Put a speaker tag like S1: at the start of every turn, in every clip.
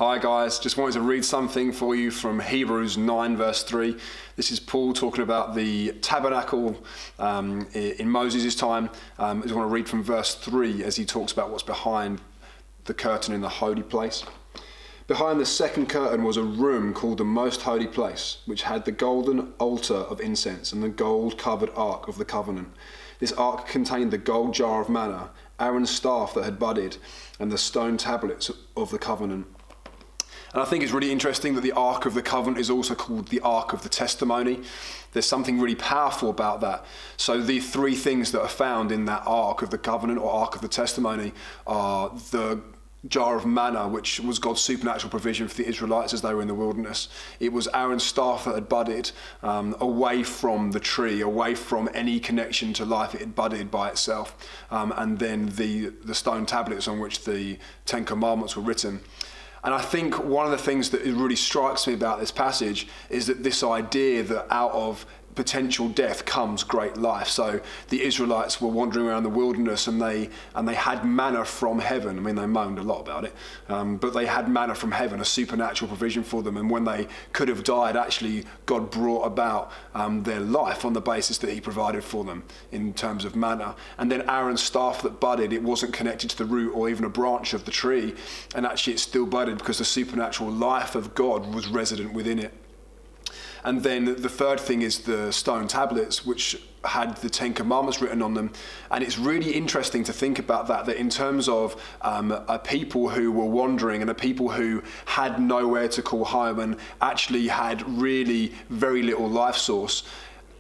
S1: Hi guys, just wanted to read something for you from Hebrews 9 verse 3. This is Paul talking about the tabernacle in Moses' time. I just want to read from verse 3 as he talks about what's behind the curtain in the holy place. Behind the second curtain was a room called the Most Holy Place, which had the golden altar of incense and the gold-covered ark of the covenant. This ark contained the gold jar of manna, Aaron's staff that had budded, and the stone tablets of the covenant. And I think it's really interesting that the Ark of the Covenant is also called the Ark of the Testimony. There's something really powerful about that. So the three things that are found in that Ark of the Covenant or Ark of the Testimony are the jar of manna, which was God's supernatural provision for the Israelites as they were in the wilderness. It was Aaron's staff that had budded away from the tree, away from any connection to life. It had budded by itself. And then the stone tablets on which the Ten Commandments were written. And I think one of the things that really strikes me about this passage is that this idea that out of potential death comes great life. So the Israelites were wandering around the wilderness and they had manna from heaven. I mean, they moaned a lot about it, but they had manna from heaven, a supernatural provision for them. And when they could have died, actually God brought about their life on the basis that he provided for them in terms of manna. And then Aaron's staff that budded, it wasn't connected to the root or even a branch of the tree, and actually it still budded because the supernatural life of God was resident within it. And then the third thing is the stone tablets, which had the Ten Commandments written on them. And it's really interesting to think about that in terms of a people who were wandering and a people who had nowhere to call home and actually had really very little life source,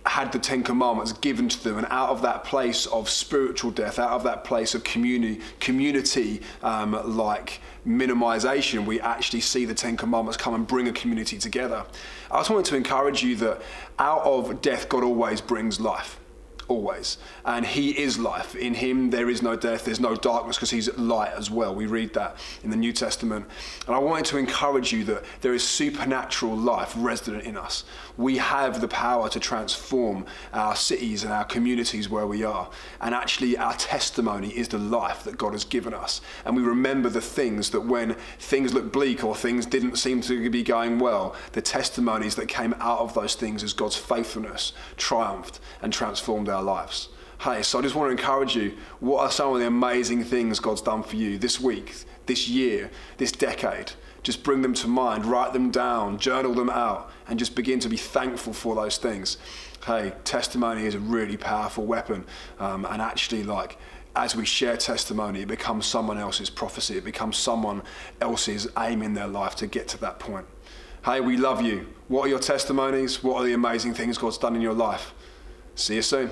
S1: had the Ten Commandments given to them, and out of that place of spiritual death, out of that place of community like minimization, we actually see the Ten Commandments come and bring a community together. I just wanted to encourage you that out of death, God always brings life. Always. And he is life. In him there is no death, there's no darkness, because he's light as well. We read that in the New Testament. And I wanted to encourage you that there is supernatural life resident in us. We have the power to transform our cities and our communities where we are. And actually our testimony is the life that God has given us. And we remember the things that when things look bleak or things didn't seem to be going well, the testimonies that came out of those things as God's faithfulness triumphed and transformed our lives. Hey, so I just want to encourage you, what are some of the amazing things God's done for you this week, this year, this decade? Just bring them to mind, write them down, journal them out, and just begin to be thankful for those things. Hey, testimony is a really powerful weapon, and actually, like, as we share testimony, it becomes someone else's prophecy. It becomes someone else's aim in their life to get to that point. Hey, we love you. What are your testimonies? What are the amazing things God's done in your life? See you soon.